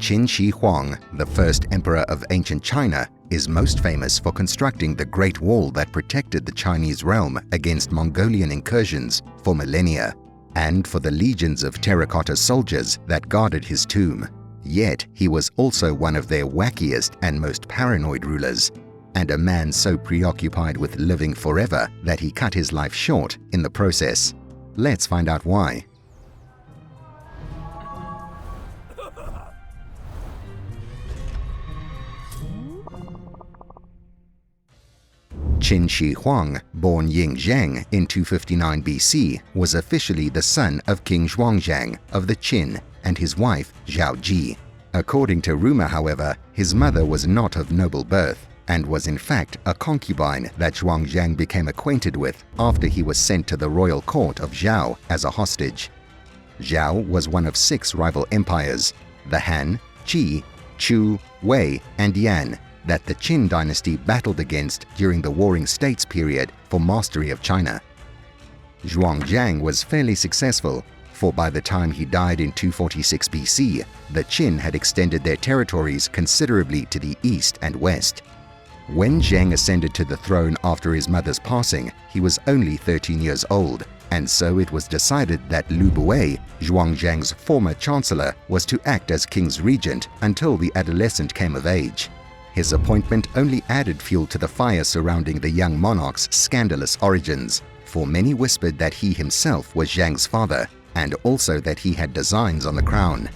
Qin Shi Huang, the first emperor of ancient China, is most famous for constructing the Great Wall that protected the Chinese realm against Mongolian incursions for millennia, and for the legions of terracotta soldiers that guarded his tomb. Yet he was also one of their wackiest and most paranoid rulers, and a man so preoccupied with living forever that he cut his life short in the process. Let's find out why. Qin Shi Huang, born Ying Zheng in 259 BC, was officially the son of King Zhuangxiang of the Qin and his wife Zhao Ji. According to rumor, however, his mother was not of noble birth and was in fact a concubine that Zhuangxiang became acquainted with after he was sent to the royal court of Zhao as a hostage. Zhao was one of 6 rival empires, the Han, Qi, Chu, Wei, and Yan, that the Qin dynasty battled against during the Warring States period for mastery of China. Zhuangxiang was fairly successful, for by the time he died in 246 BC, the Qin had extended their territories considerably to the east and west. When Zheng ascended to the throne after his mother's passing, he was only 13 years old, and so it was decided that Lu Buwei, Zhuangxiang's former chancellor, was to act as king's regent until the adolescent came of age. His appointment only added fuel to the fire surrounding the young monarch's scandalous origins, for many whispered that he himself was Zheng's father, and also that he had designs on the crown.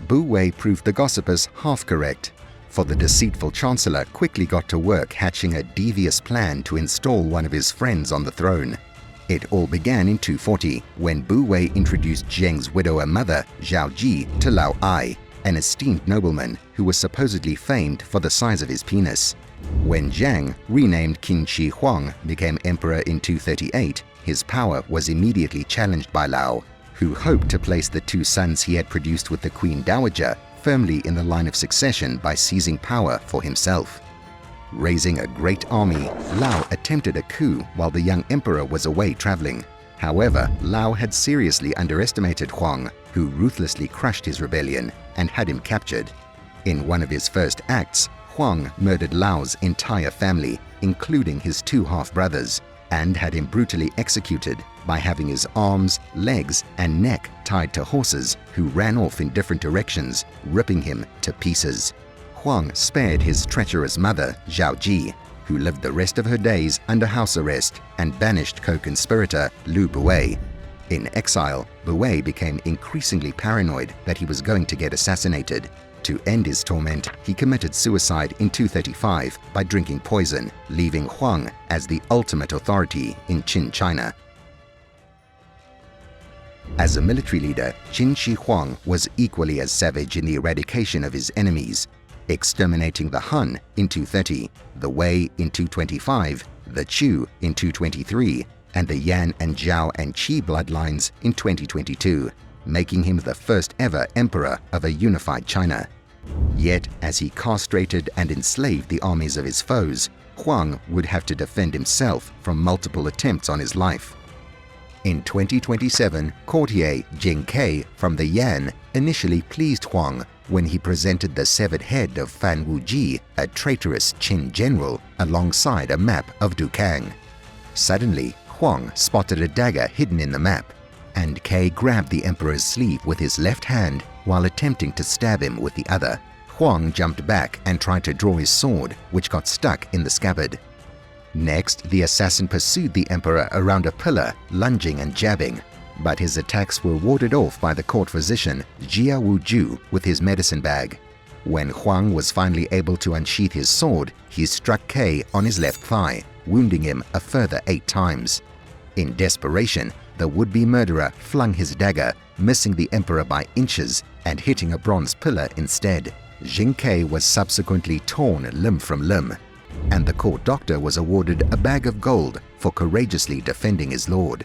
Bu Wei proved the gossipers half correct, for the deceitful chancellor quickly got to work hatching a devious plan to install one of his friends on the throne. It all began in 240, when Bu Wei introduced Zheng's widower mother, Zhao Ji, to Lao Ai, an esteemed nobleman who was supposedly famed for the size of his penis. When Zheng, renamed Qin Shi Huang, became emperor in 238, his power was immediately challenged by Lao, who hoped to place the 2 sons he had produced with the Queen Dowager firmly in the line of succession by seizing power for himself. Raising a great army, Lao attempted a coup while the young emperor was away traveling. However, Lao had seriously underestimated Huang, who ruthlessly crushed his rebellion and had him captured. In one of his first acts, Huang murdered Lao's entire family, including his 2 half-brothers, and had him brutally executed by having his arms, legs, and neck tied to horses who ran off in different directions, ripping him to pieces. Huang spared his treacherous mother, Zhao Ji, who lived the rest of her days under house arrest, and banished co-conspirator Lu Buwei. In exile, Buwei became increasingly paranoid that he was going to get assassinated. To end his torment, he committed suicide in 235 by drinking poison, leaving Huang as the ultimate authority in Qin China. As a military leader, Qin Shi Huang was equally as savage in the eradication of his enemies, exterminating the Han in 230, the Wei in 225, the Chu in 223, and the Yan and Zhao and Qi bloodlines in 2022, making him the first ever emperor of a unified China. Yet, as he castrated and enslaved the armies of his foes, Huang would have to defend himself from multiple attempts on his life. In 2027, courtier Jing Ke from the Yan initially pleased Huang when he presented the severed head of Fan Wuji, a traitorous Qin general, alongside a map of Dukang. Suddenly, Huang spotted a dagger hidden in the map, and Ke grabbed the emperor's sleeve with his left hand while attempting to stab him with the other. Huang jumped back and tried to draw his sword, which got stuck in the scabbard. Next, the assassin pursued the emperor around a pillar, lunging and jabbing, but his attacks were warded off by the court physician Jia Wuju with his medicine bag. When Huang was finally able to unsheath his sword, he struck Ke on his left thigh, wounding him a further 8 times. In desperation, the would-be murderer flung his dagger, missing the emperor by inches and hitting a bronze pillar instead. Jing Ke was subsequently torn limb from limb, and the court doctor was awarded a bag of gold for courageously defending his lord.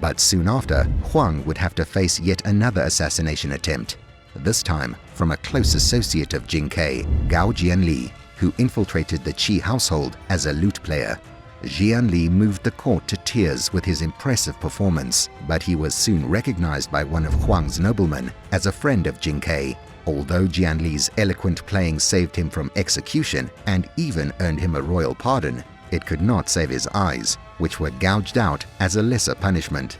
But soon after, Huang would have to face yet another assassination attempt, this time from a close associate of Jing Ke, Gao Jianli, who infiltrated the Qi household as a lute player. Jianli moved the court to tears with his impressive performance, but he was soon recognized by one of Huang's noblemen as a friend of Jing Ke, Although Jianli's eloquent playing saved him from execution and even earned him a royal pardon, it could not save his eyes, which were gouged out as a lesser punishment.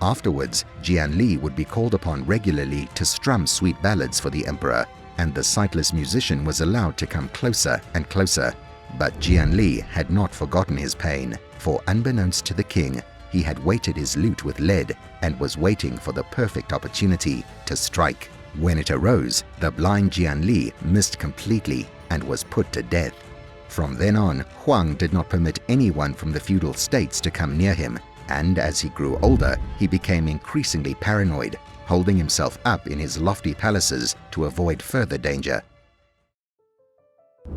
Afterwards, Jianli would be called upon regularly to strum sweet ballads for the emperor, and the sightless musician was allowed to come closer and closer. But Jianli had not forgotten his pain, for unbeknownst to the king, he had weighted his lute with lead and was waiting for the perfect opportunity to strike. When it arose, the blind Jianli missed completely and was put to death. From then on, Huang did not permit anyone from the feudal states to come near him, and as he grew older, he became increasingly paranoid, holding himself up in his lofty palaces to avoid further danger.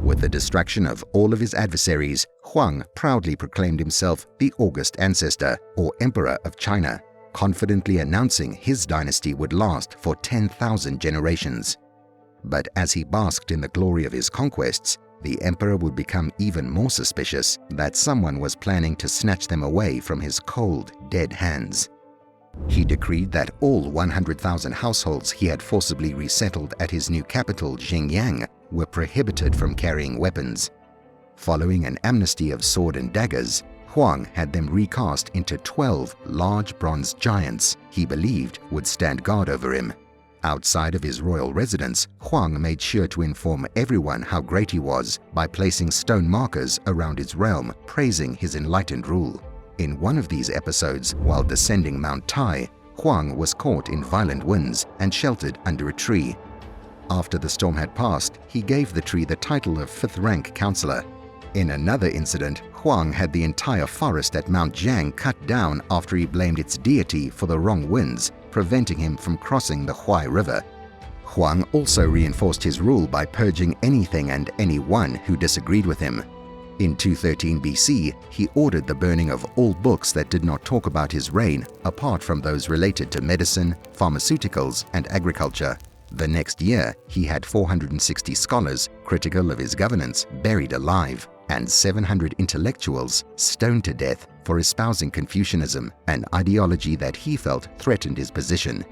With the destruction of all of his adversaries, Huang proudly proclaimed himself the august ancestor or emperor of China, confidently announcing his dynasty would last for 10,000 generations. But as he basked in the glory of his conquests, the emperor would become even more suspicious that someone was planning to snatch them away from his cold, dead hands. He decreed that all 100,000 households he had forcibly resettled at his new capital, Xingyang, were prohibited from carrying weapons. Following an amnesty of sword and daggers, Huang had them recast into 12 large bronze giants he believed would stand guard over him. Outside of his royal residence, Huang made sure to inform everyone how great he was by placing stone markers around his realm praising his enlightened rule. In one of these episodes, while descending Mount Tai, Huang was caught in violent winds and sheltered under a tree. After the storm had passed, he gave the tree the title of 5th-rank counselor. In another incident, Huang had the entire forest at Mount Jiang cut down after he blamed its deity for the wrong winds, preventing him from crossing the Huai River. Huang also reinforced his rule by purging anything and anyone who disagreed with him. In 213 BC, he ordered the burning of all books that did not talk about his reign, apart from those related to medicine, pharmaceuticals, and agriculture. The next year, he had 460 scholars critical of his governance buried alive, and 700 intellectuals stoned to death for espousing Confucianism, an ideology that he felt threatened his position.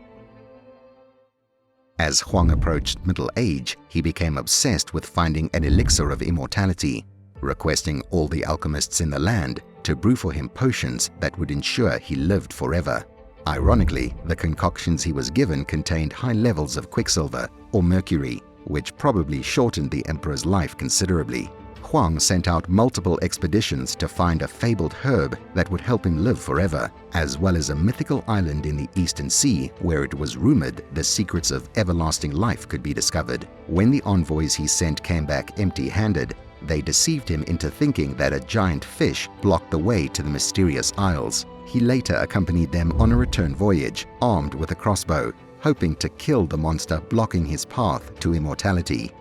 As Huang approached middle age, he became obsessed with finding an elixir of immortality, requesting all the alchemists in the land to brew for him potions that would ensure he lived forever. Ironically, the concoctions he was given contained high levels of quicksilver or mercury, which probably shortened the emperor's life considerably. Huang sent out multiple expeditions to find a fabled herb that would help him live forever, as well as a mythical island in the Eastern Sea where it was rumored the secrets of everlasting life could be discovered. When the envoys he sent came back empty-handed, they deceived him into thinking that a giant fish blocked the way to the mysterious isles. He later accompanied them on a return voyage, armed with a crossbow, hoping to kill the monster blocking his path to immortality.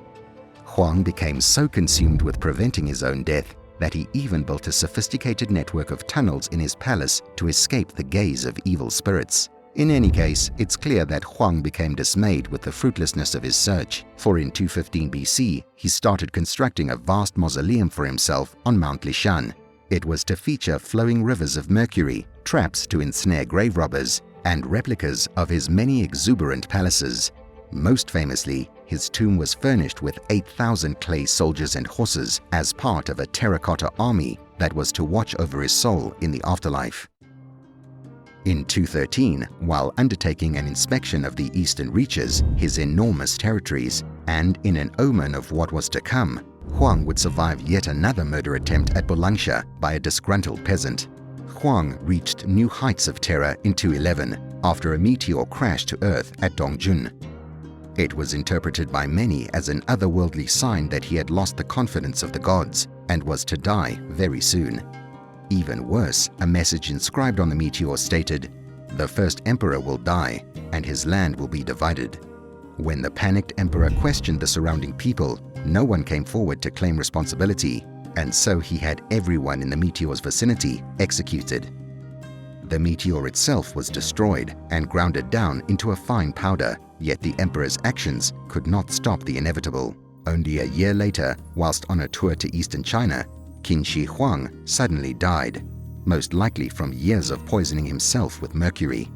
Huang became so consumed with preventing his own death that he even built a sophisticated network of tunnels in his palace to escape the gaze of evil spirits. In any case, it's clear that Huang became dismayed with the fruitlessness of his search, for in 215 BC, he started constructing a vast mausoleum for himself on Mount Lishan. It was to feature flowing rivers of mercury, traps to ensnare grave robbers, and replicas of his many exuberant palaces. Most famously, his tomb was furnished with 8,000 clay soldiers and horses as part of a terra-cotta army that was to watch over his soul in the afterlife. In 213, while undertaking an inspection of the eastern reaches, his enormous territories, and in an omen of what was to come, Huang would survive yet another murder attempt at Bulangsha by a disgruntled peasant. Huang reached new heights of terror in 211 after a meteor crashed to Earth at Dongjun. It was interpreted by many as an otherworldly sign that he had lost the confidence of the gods and was to die very soon. Even worse, a message inscribed on the meteor stated, "The first emperor will die, and his land will be divided." When the panicked emperor questioned the surrounding people, no one came forward to claim responsibility, and so he had everyone in the meteor's vicinity executed. The meteor itself was destroyed and grounded down into a fine powder, yet the emperor's actions could not stop the inevitable. Only a year later, whilst on a tour to eastern China, Qin Shi Huang suddenly died, most likely from years of poisoning himself with mercury.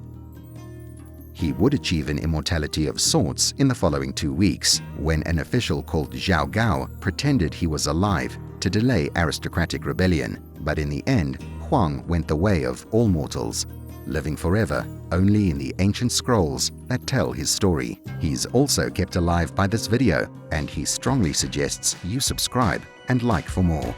He would achieve an immortality of sorts in the following 2 weeks, when an official called Zhao Gao pretended he was alive to delay aristocratic rebellion, but in the end, Huang went the way of all mortals, living forever only in the ancient scrolls that tell his story. He's also kept alive by this video, and he strongly suggests you subscribe and like for more.